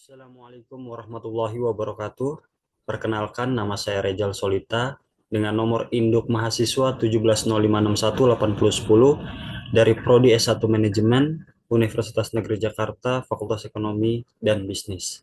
Assalamualaikum warahmatullahi wabarakatuh. Perkenalkan, nama saya Rejal Solita dengan nomor induk mahasiswa 1705618010 dari Prodi S1 Manajemen Universitas Negeri Jakarta, Fakultas Ekonomi dan Bisnis.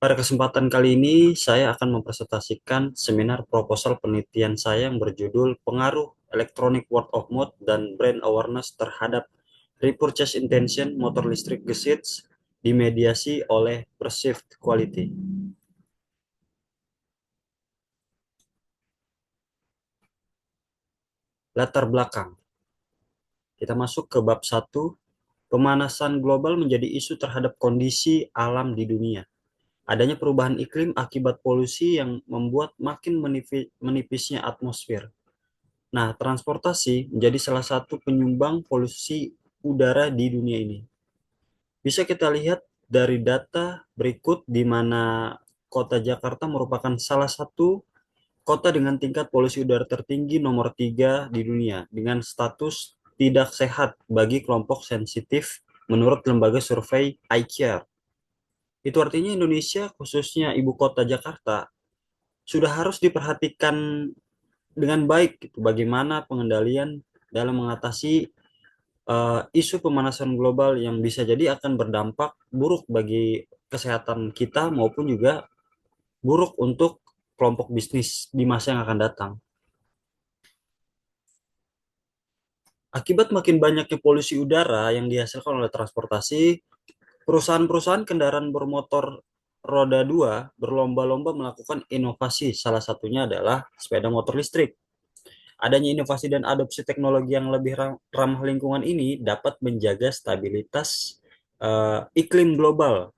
Pada kesempatan kali ini, saya akan mempresentasikan seminar proposal penelitian saya yang berjudul Pengaruh Electronic Word of Mouth dan Brand Awareness terhadap Repurchase Intention Motor Listrik Gesits dimediasi oleh Perceived Quality. Latar belakang. Kita masuk ke bab 1. Pemanasan global menjadi isu terhadap kondisi alam di dunia. Adanya perubahan iklim akibat polusi yang membuat makin menipisnya atmosfer. Nah, transportasi menjadi salah satu penyumbang polusi udara di dunia ini. Bisa kita lihat dari data berikut di mana kota Jakarta merupakan salah satu kota dengan tingkat polusi udara tertinggi nomor 3 di dunia dengan status tidak sehat bagi kelompok sensitif menurut lembaga survei iCare. Itu artinya Indonesia, khususnya ibu kota Jakarta, sudah harus diperhatikan dengan baik gitu, bagaimana pengendalian dalam mengatasi isu pemanasan global yang bisa jadi akan berdampak buruk bagi kesehatan kita maupun juga buruk untuk kelompok bisnis di masa yang akan datang. Akibat makin banyaknya polusi udara yang dihasilkan oleh transportasi, perusahaan-perusahaan kendaraan bermotor roda 2 berlomba-lomba melakukan inovasi. Salah satunya adalah sepeda motor listrik. Adanya inovasi dan adopsi teknologi yang lebih ramah lingkungan ini dapat menjaga stabilitas iklim global.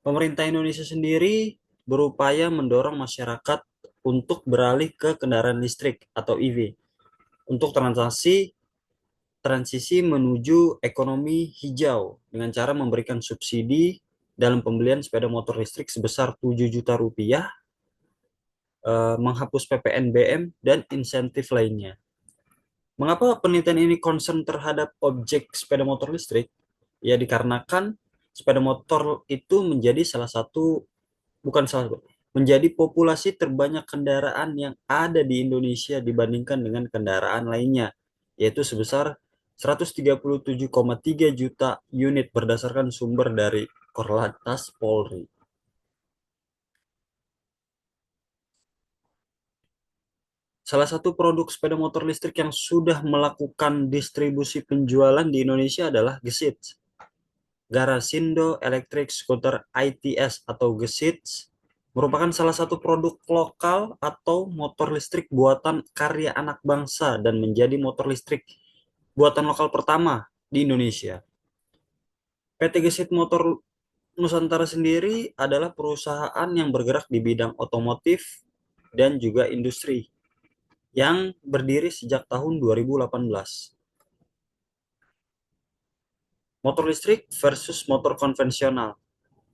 Pemerintah Indonesia sendiri berupaya mendorong masyarakat untuk beralih ke kendaraan listrik atau EV untuk transisi menuju ekonomi hijau dengan cara memberikan subsidi dalam pembelian sepeda motor listrik sebesar 7 juta rupiah, menghapus PPNBM, dan insentif lainnya. Mengapa penelitian ini concern terhadap objek sepeda motor listrik? Ya dikarenakan sepeda motor itu menjadi salah satu, bukan salah satu, menjadi populasi terbanyak kendaraan yang ada di Indonesia dibandingkan dengan kendaraan lainnya, yaitu sebesar 137,3 juta unit berdasarkan sumber dari Korlantas Polri. Salah satu produk sepeda motor listrik yang sudah melakukan distribusi penjualan di Indonesia adalah Gesit. Garasindo Electric Scooter ITS atau Gesit merupakan salah satu produk lokal atau motor listrik buatan karya anak bangsa dan menjadi motor listrik buatan lokal pertama di Indonesia. PT Gesit Motor Nusantara sendiri adalah perusahaan yang bergerak di bidang otomotif dan juga industri yang berdiri sejak tahun 2018. Motor listrik versus motor konvensional.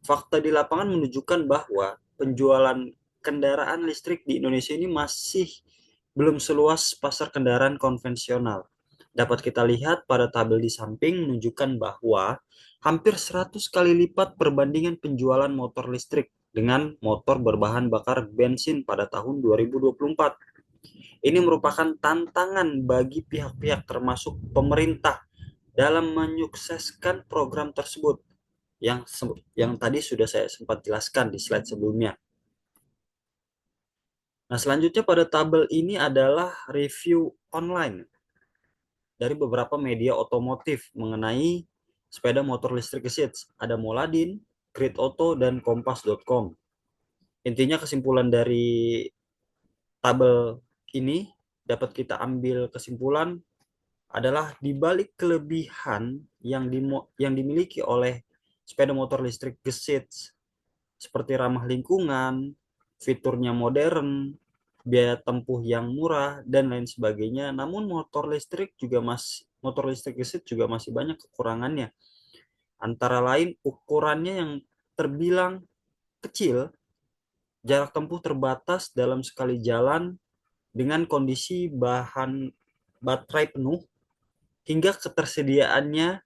Fakta di lapangan menunjukkan bahwa penjualan kendaraan listrik di Indonesia ini masih belum seluas pasar kendaraan konvensional. Dapat kita lihat pada tabel di samping menunjukkan bahwa hampir 100 kali lipat perbandingan penjualan motor listrik dengan motor berbahan bakar bensin pada tahun 2024. Ini merupakan tantangan bagi pihak-pihak termasuk pemerintah dalam menyukseskan program tersebut yang tadi sudah saya sempat jelaskan di slide sebelumnya. Nah, selanjutnya pada tabel ini adalah review online dari beberapa media otomotif mengenai sepeda motor listrik Gesit. Ada Moladin, Grid Auto, dan Kompas.com. Intinya kesimpulan dari tabel ini dapat kita ambil kesimpulan adalah di balik kelebihan yang dimiliki oleh sepeda motor listrik Gesit seperti ramah lingkungan, fiturnya modern, biaya tempuh yang murah dan lain sebagainya. Namun motor listrik Gesit juga masih banyak kekurangannya. Antara lain ukurannya yang terbilang kecil, jarak tempuh terbatas dalam sekali jalan dengan kondisi bahan baterai penuh, hingga ketersediaannya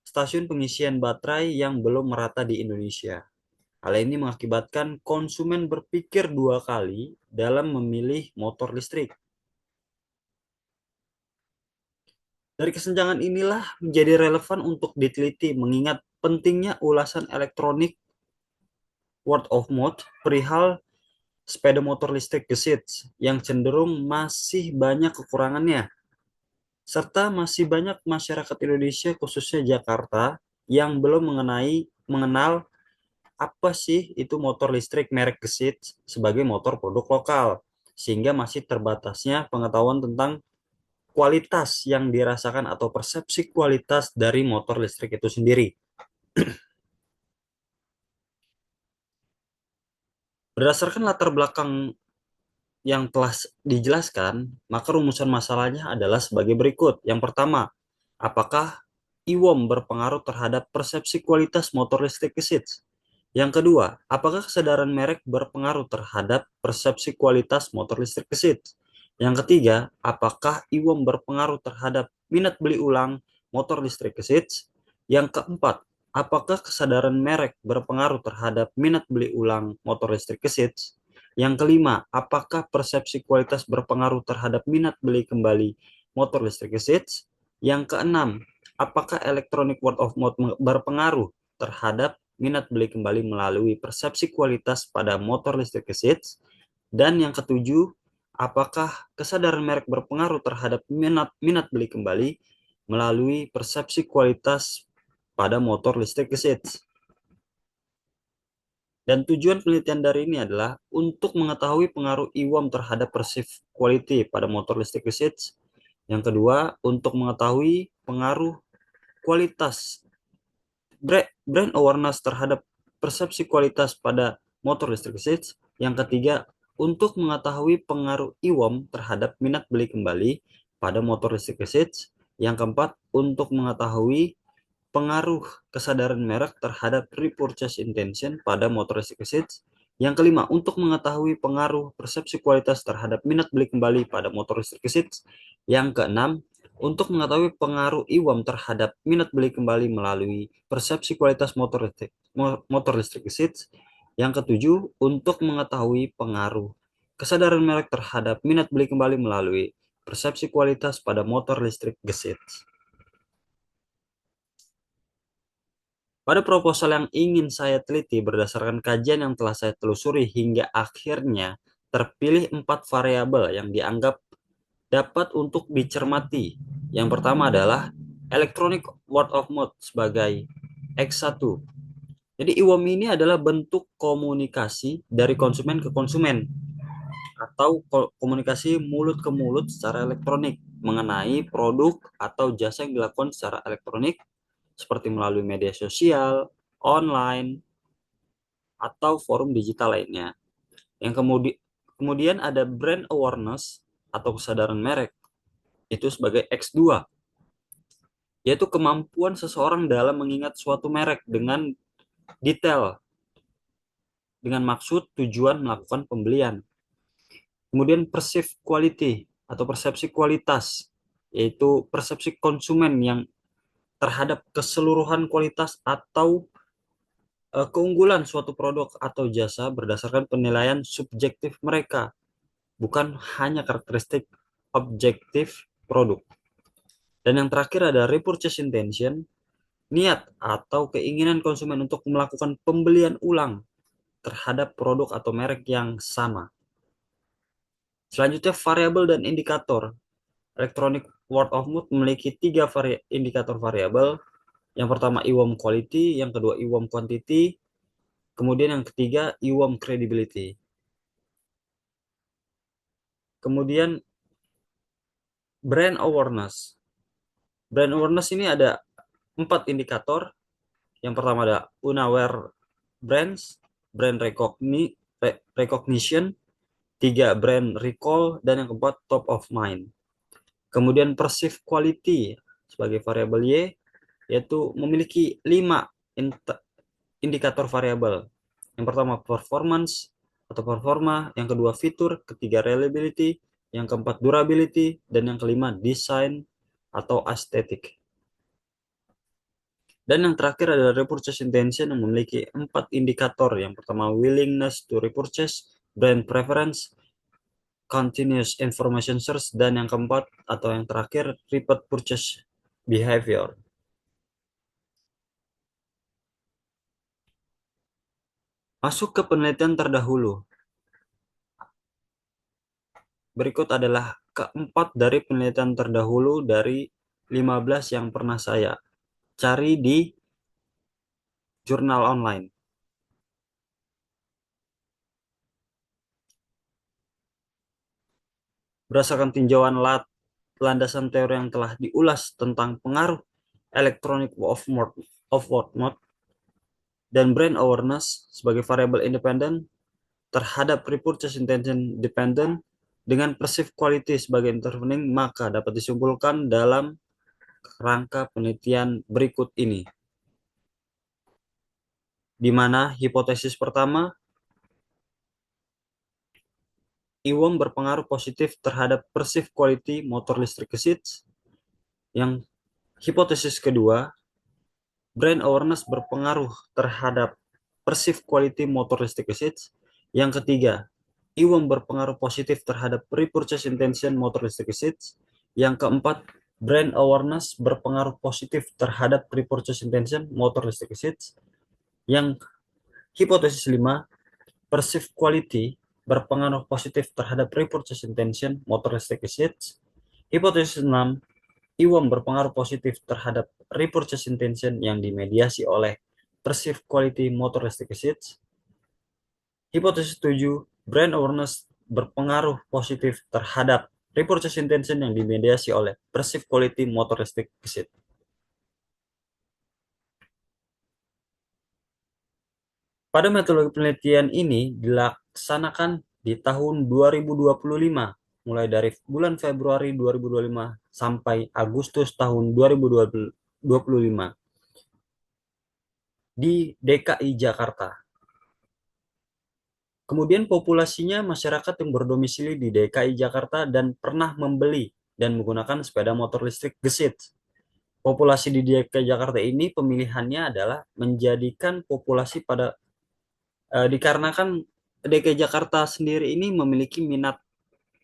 stasiun pengisian baterai yang belum merata di Indonesia. Hal ini mengakibatkan konsumen berpikir dua kali dalam memilih motor listrik. Dari kesenjangan inilah menjadi relevan untuk diteliti mengingat pentingnya ulasan elektronik word of mouth perihal sepeda motor listrik gesit yang cenderung masih banyak kekurangannya, serta masih banyak masyarakat Indonesia khususnya Jakarta yang belum mengenal apa sih itu motor listrik merek gesit sebagai motor produk lokal, sehingga masih terbatasnya pengetahuan tentang kualitas yang dirasakan atau persepsi kualitas dari motor listrik itu sendiri. Berdasarkan latar belakang yang telah dijelaskan, maka rumusan masalahnya adalah sebagai berikut. Yang pertama, apakah IWOM berpengaruh terhadap persepsi kualitas motor listrik gesit? Yang kedua, apakah kesadaran merek berpengaruh terhadap persepsi kualitas motor listrik gesit? Yang ketiga, apakah IWOM berpengaruh terhadap minat beli ulang motor listrik gesit? Yang keempat, apakah kesadaran merek berpengaruh terhadap minat beli ulang motor listrik gesit? Yang kelima, apakah persepsi kualitas berpengaruh terhadap minat beli kembali motor listrik gesit? Yang keenam, apakah electronic word of mouth berpengaruh terhadap minat beli kembali melalui persepsi kualitas pada motor listrik gesit? Dan yang ketujuh, apakah kesadaran merek berpengaruh terhadap minat beli kembali melalui persepsi kualitas pada motor listrik gesit? Dan tujuan penelitian dari ini adalah untuk mengetahui pengaruh IWOM terhadap perceived quality pada motor listrik gesit. Yang kedua, untuk mengetahui pengaruh kualitas brand awareness terhadap persepsi kualitas pada motor listrik gesit. Yang ketiga, untuk mengetahui pengaruh IWOM terhadap minat beli kembali pada motor listrik gesit. Yang keempat, untuk mengetahui pengaruh kesadaran merek terhadap repurchase intention pada motor listrik gesit. Yang kelima, untuk mengetahui pengaruh persepsi kualitas terhadap minat beli kembali pada motor listrik gesit. Yang keenam, untuk mengetahui pengaruh IWOM terhadap minat beli kembali melalui persepsi kualitas motor listrik gesit. Yang ketujuh, untuk mengetahui pengaruh kesadaran merek terhadap minat beli kembali melalui persepsi kualitas pada motor listrik gesit. Pada proposal yang ingin saya teliti berdasarkan kajian yang telah saya telusuri hingga akhirnya terpilih 4 variabel yang dianggap dapat untuk dicermati. Yang pertama adalah electronic word of mouth sebagai X1. Jadi IWOM ini adalah bentuk komunikasi dari konsumen ke konsumen atau komunikasi mulut ke mulut secara elektronik mengenai produk atau jasa yang dilakukan secara elektronik seperti melalui media sosial, online, atau forum digital lainnya. Yang kemudian ada brand awareness atau kesadaran merek, itu sebagai X2, yaitu kemampuan seseorang dalam mengingat suatu merek dengan detail, dengan maksud tujuan melakukan pembelian. Kemudian perceived quality atau persepsi kualitas, yaitu persepsi konsumen yang terhadap keseluruhan kualitas atau keunggulan suatu produk atau jasa berdasarkan penilaian subjektif mereka, bukan hanya karakteristik objektif produk. Dan yang terakhir ada repurchase intention, niat atau keinginan konsumen untuk melakukan pembelian ulang terhadap produk atau merek yang sama. Selanjutnya variabel dan indikator. Electronic word of mouth memiliki 3 indikator variabel. Yang pertama IWOM quality, yang kedua IWOM quantity, kemudian yang ketiga IWOM credibility. Kemudian brand awareness. Brand awareness ini ada 4 indikator. Yang pertama ada unaware brands, brand recognition, 3 brand recall, dan yang keempat top of mind. Kemudian perceived quality sebagai variabel Y, yaitu memiliki 5 indikator variabel. Yang pertama performance atau performa, yang kedua fitur, ketiga reliability, yang keempat durability, dan yang kelima design atau aesthetic. Dan yang terakhir adalah repurchase intention yang memiliki 4 indikator. Yang pertama willingness to repurchase, brand preference, continuous information search, dan yang keempat atau yang terakhir repeat purchase behavior. Masuk ke penelitian terdahulu. Berikut adalah keempat dari penelitian terdahulu dari 15 yang pernah saya cari di jurnal online. Berdasarkan tinjauan landasan teori yang telah diulas tentang pengaruh electronic of word mode dan brand awareness sebagai variabel independen terhadap repurchase intention dependent dengan perceived quality sebagai intervening, maka dapat disimpulkan dalam rangka penelitian berikut ini, di mana hipotesis pertama, Iwong berpengaruh positif terhadap perceived quality motor listrik seats. Yang hipotesis kedua, brand awareness berpengaruh terhadap perceived quality motor listrik seats. Yang ketiga, Iwong berpengaruh positif terhadap repurchase intention motor listrik seats. Yang keempat, brand awareness berpengaruh positif terhadap repurchase intention motor listrik seats. Yang hipotesis 5, perceived quality berpengaruh positif terhadap repurchase intention motor listrik seats. Hipotesis 6, Iwam berpengaruh positif terhadap repurchase intention yang dimediasi oleh perceived quality motor listrik seats. Hipotesis 7, brand awareness berpengaruh positif terhadap repurchase intention yang dimediasi oleh perceived quality motor listrik seats. Pada metode penelitian ini dilaksanakan di tahun 2025, mulai dari bulan Februari 2025 sampai Agustus tahun 2025 di DKI Jakarta. Kemudian populasinya masyarakat yang berdomisili di DKI Jakarta dan pernah membeli dan menggunakan sepeda motor listrik gesit. Populasi di DKI Jakarta ini pemilihannya adalah menjadikan populasi pada dikarenakan DKI Jakarta sendiri ini memiliki minat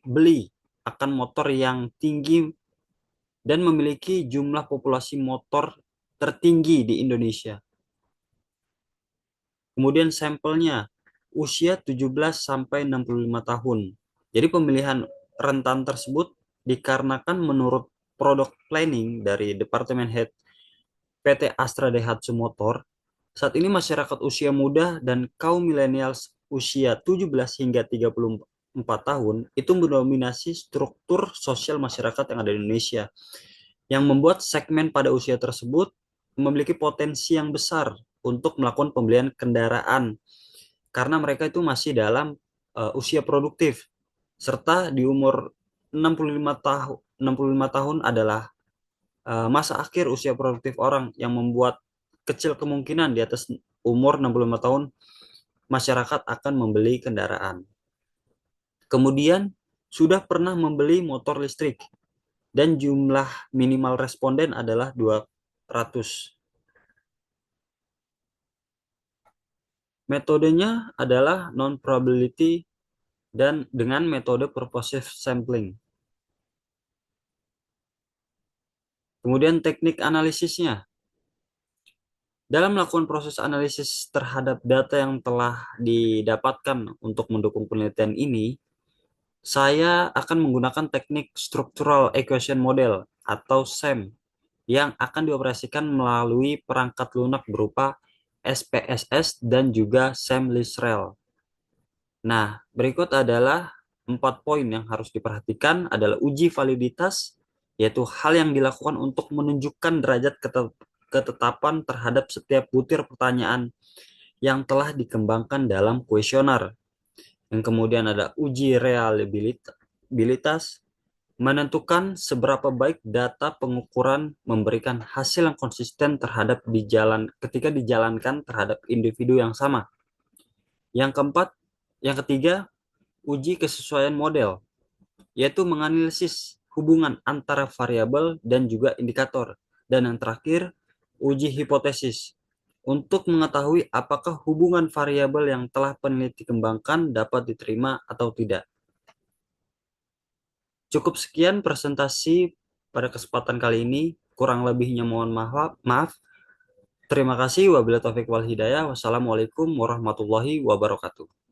beli akan motor yang tinggi dan memiliki jumlah populasi motor tertinggi di Indonesia. Kemudian sampelnya usia 17 sampai 65 tahun. Jadi pemilihan rentan tersebut dikarenakan menurut product planning dari Departemen Head PT Astra Daihatsu Motor, saat ini masyarakat usia muda dan kaum milenials usia 17 hingga 34 tahun itu mendominasi struktur sosial masyarakat yang ada di Indonesia, yang membuat segmen pada usia tersebut memiliki potensi yang besar untuk melakukan pembelian kendaraan karena mereka itu masih dalam usia produktif, serta di umur 65 tahun adalah masa akhir usia produktif orang, yang membuat kecil kemungkinan di atas umur 65 tahun masyarakat akan membeli kendaraan. Kemudian sudah pernah membeli motor listrik dan jumlah minimal responden adalah 200. Metodenya adalah non-probability dan dengan metode purposive sampling. Kemudian teknik analisisnya. Dalam melakukan proses analisis terhadap data yang telah didapatkan untuk mendukung penelitian ini, saya akan menggunakan teknik Structural Equation Model atau SEM yang akan dioperasikan melalui perangkat lunak berupa SPSS dan juga SEM-LISREL. Nah, berikut adalah 4 poin yang harus diperhatikan adalah uji validitas, yaitu hal yang dilakukan untuk menunjukkan derajat ketetapan terhadap setiap butir pertanyaan yang telah dikembangkan dalam kuesioner. Yang kemudian ada uji reliabilitas, menentukan seberapa baik data pengukuran memberikan hasil yang konsisten ketika dijalankan terhadap individu yang sama. Yang ketiga, uji kesesuaian model, yaitu menganalisis hubungan antara variabel dan juga indikator. Dan yang terakhir, uji hipotesis untuk mengetahui apakah hubungan variabel yang telah peneliti kembangkan dapat diterima atau tidak. Cukup sekian presentasi pada kesempatan kali ini. Kurang lebihnya mohon maaf. Terima kasih. Wabillahi taufiq wal hidayah. Wassalamualaikum warahmatullahi wabarakatuh.